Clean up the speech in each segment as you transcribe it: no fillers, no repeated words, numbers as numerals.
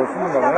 するんだね。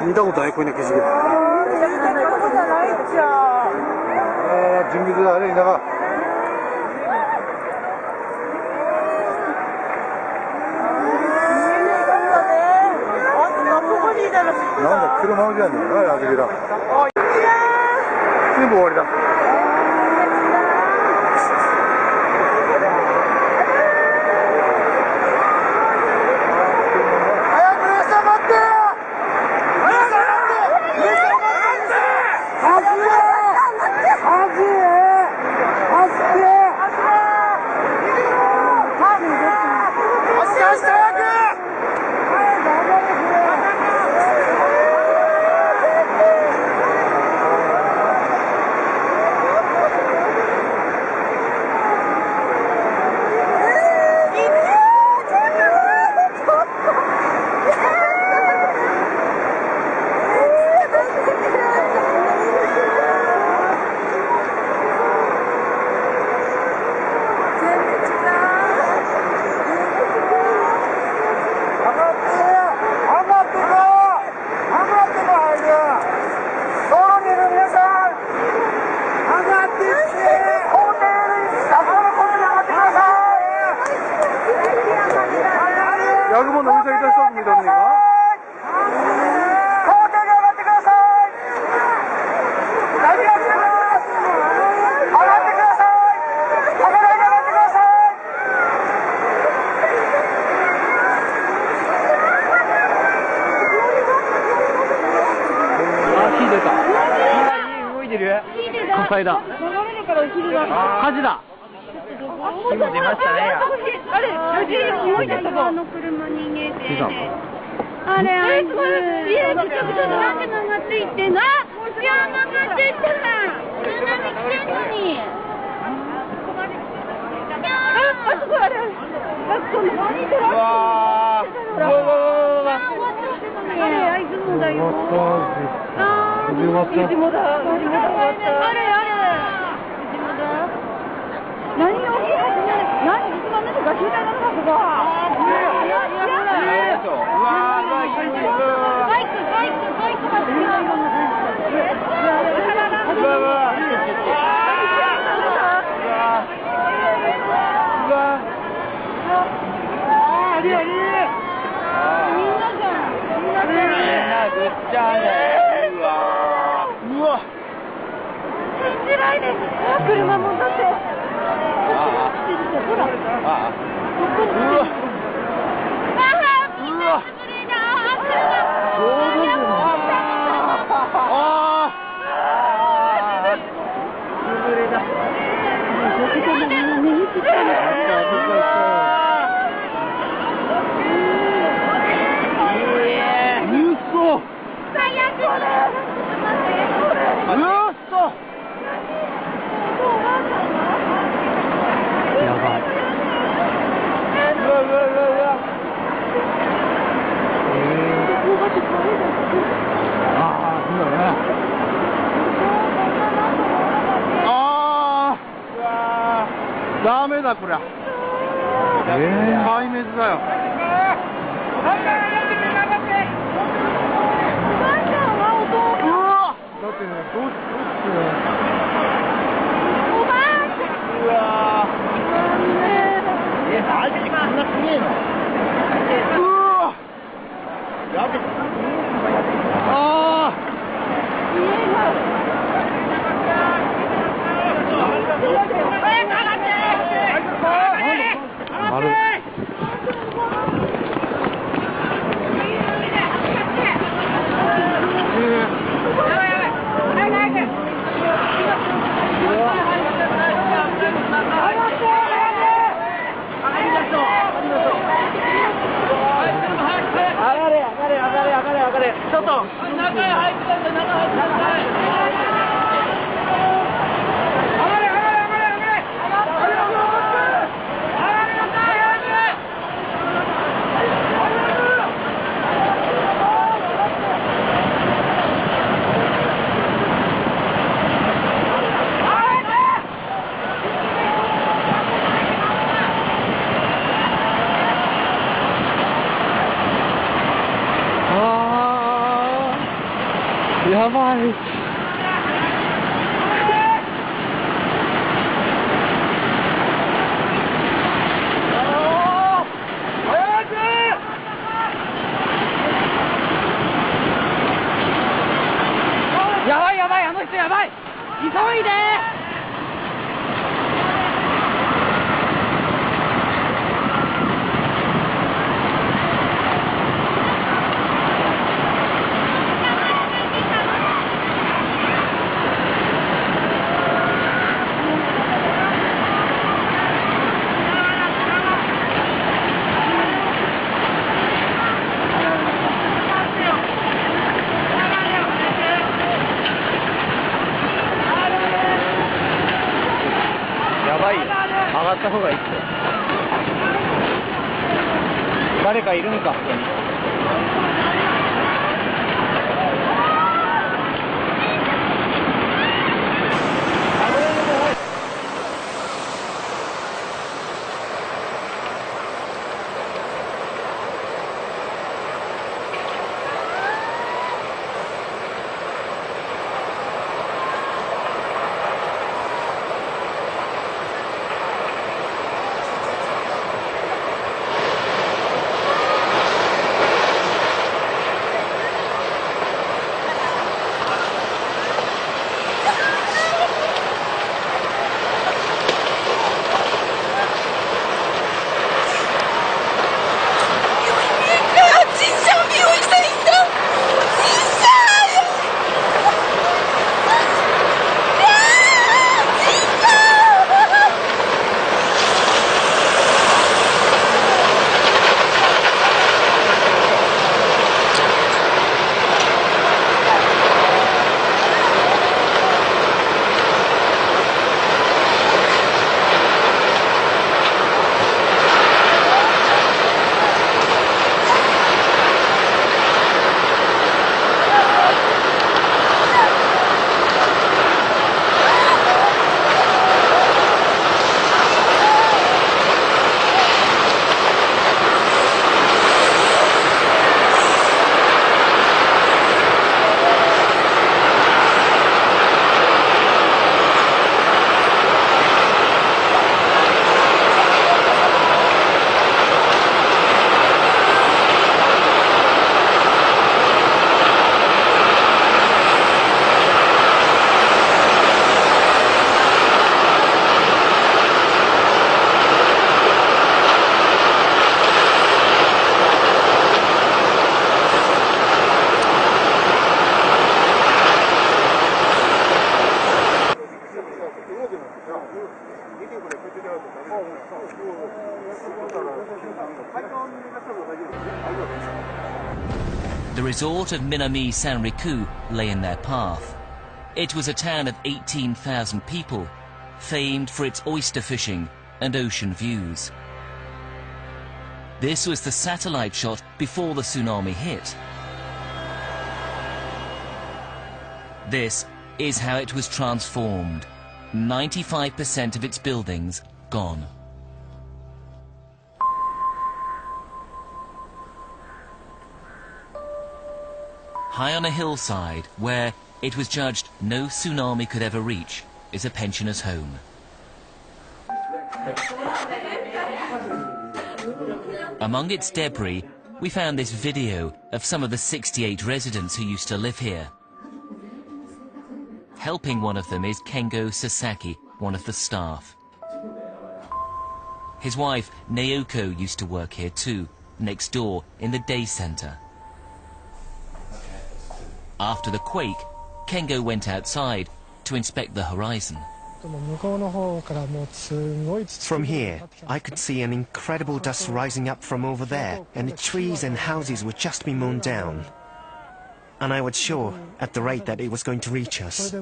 見たことないこんな景色。見たことないっちゃ。準備だね、田舎。なんだ、車じゃねえな、やつぎだ。全部終わりだ。火災だ。火事だ。火も出ましたね。あれ、動いてたの。あの車に逃げて。あれ、あいつ、家の近くでなんで曲がっていってんの？いや、曲がっていったら、津波来てんのに。あそこあれ、あそこ何トラック。あれ、あいつもだよ。あれ、あれ。何を何一番目とか聞いたのかそこ。バイクが好きなの。信じられない。車もだって。ほら。ダメだこりゃ。壊滅だよ。だってね、どうしておばあちゃん。うわマジでこんなすげえの。やべえ。ある。やばい。やばいやばい、あの人やばい。急いで。やばいよ。上がった方がいいっすよ。誰かいるんか。The resort of Minami Sanriku lay in their path. It was a town of 18,000 people, famed for its oyster fishing and ocean views. This was the satellite shot before the tsunami hit. This is how it was transformed. 95% of its buildings gone. High on a hillside, where it was judged no tsunami could ever reach, is a pensioner's home. Among its debris, we found this video of some of the 68 residents who used to live here. Helping one of them is Kengo Sasaki, one of the staff. His wife, Naoko, used to work here too, next door in the day center. After the quake, Kengo went outside to inspect the horizon. From here, I could see an incredible dust rising up from over there, and the trees and houses would just be mown down. And I was sure, at the rate that it was going to reach us. He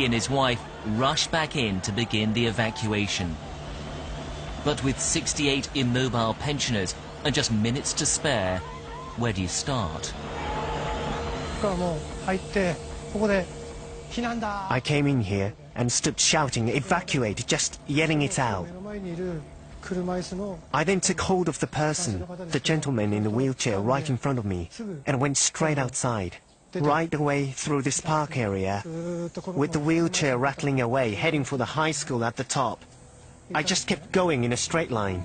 and his wife rushed back in to begin the evacuation. But with 68 immobile pensioners and just minutes to spare, where do you start? I came in here and stood shouting, "Evacuate," just yelling it out. I then took hold of the person, the gentleman in the wheelchair right in front of me, and went straight outside, right away through this park area, with the wheelchair rattling away, heading for the high school at the top. I just kept going in a straight line.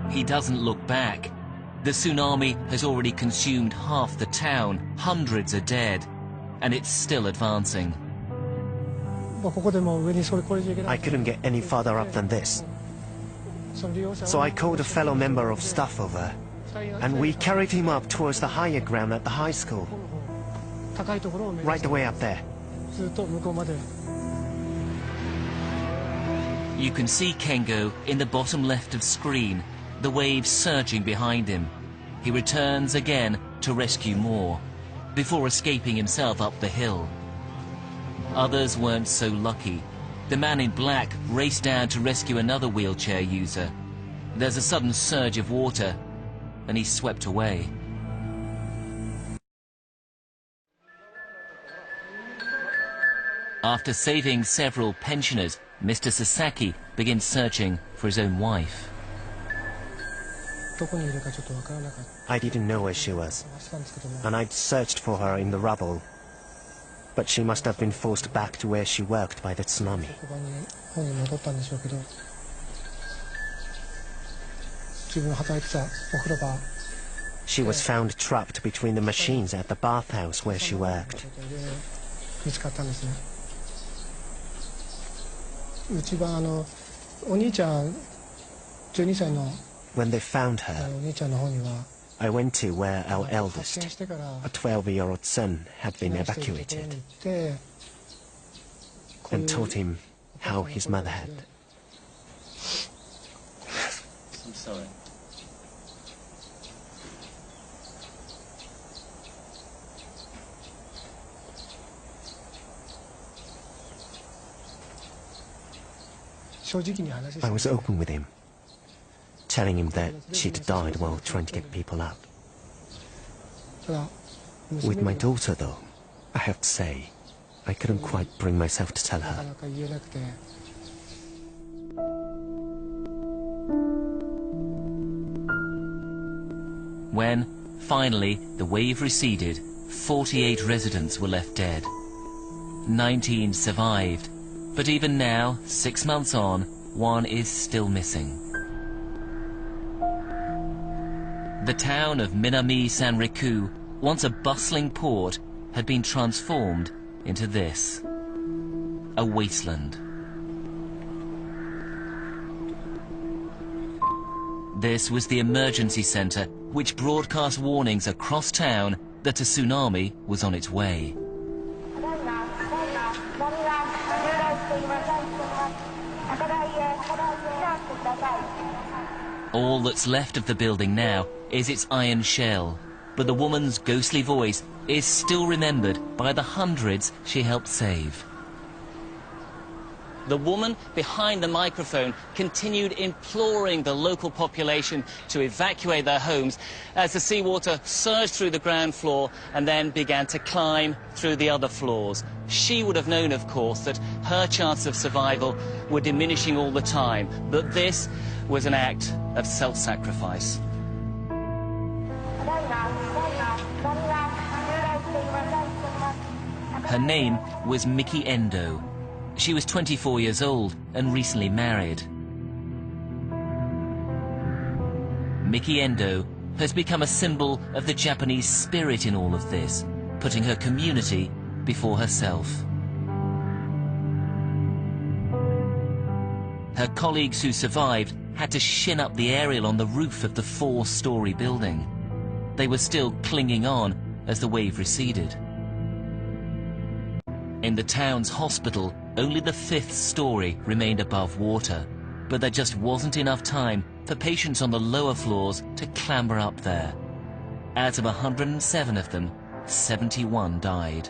He doesn't look back. The tsunami has already consumed half the town, hundreds are dead, and it's still advancing. I couldn't get any farther up than this. So I called a fellow member of staff over, and we carried him up towards the higher ground at the high school. Right away up there. You can see Kengo in the bottom left of screen, the waves surging behind him. He returns again to rescue more, before escaping himself up the hill. Others weren't so lucky. The man in black raced down to rescue another wheelchair user. There's a sudden surge of water, and he's swept away. After saving several pensioners, Mr. Sasaki begins searching for his own wife. I didn't know where she was, and I'd searched for her in the rubble. But she must have been forced back to where she worked by the tsunami. She was found trapped between the machines at the bathhouse where she worked. When they found her, I went to where our eldest, a 12-year-old son, had been evacuated, and told him how his mother had. I'm sorry. I was open with him, telling him that she'd died while trying to get people up. With my daughter, though, I have to say, I couldn't quite bring myself to tell her. When, finally, the wave receded, 48 residents were left dead. 19 survived, but even now, 6 months on, one is still missing. The town of Minami Sanriku, once a bustling port, had been transformed into this, a wasteland. This was the emergency center, which broadcast warnings across town that a tsunami was on its way. All that's left of the building now is its iron shell, but the woman's ghostly voice is still remembered by the hundreds she helped save. The woman behind the microphone continued imploring the local population to evacuate their homes as the seawater surged through the ground floor and then began to climb through the other floors. She would have known, of course, that her chances of survival were diminishing all the time, but this was an act of self-sacrifice. Her name was Miki Endo. She was 24 years old and recently married. Miki Endo has become a symbol of the Japanese spirit in all of this, putting her community before herself. Her colleagues who survived had to shin up the aerial on the roof of the 4-story building. They were still clinging on as the wave receded. In the town's hospital, only the 5th story remained above water, but there just wasn't enough time for patients on the lower floors to clamber up there. Out of 107 of them, 71 died.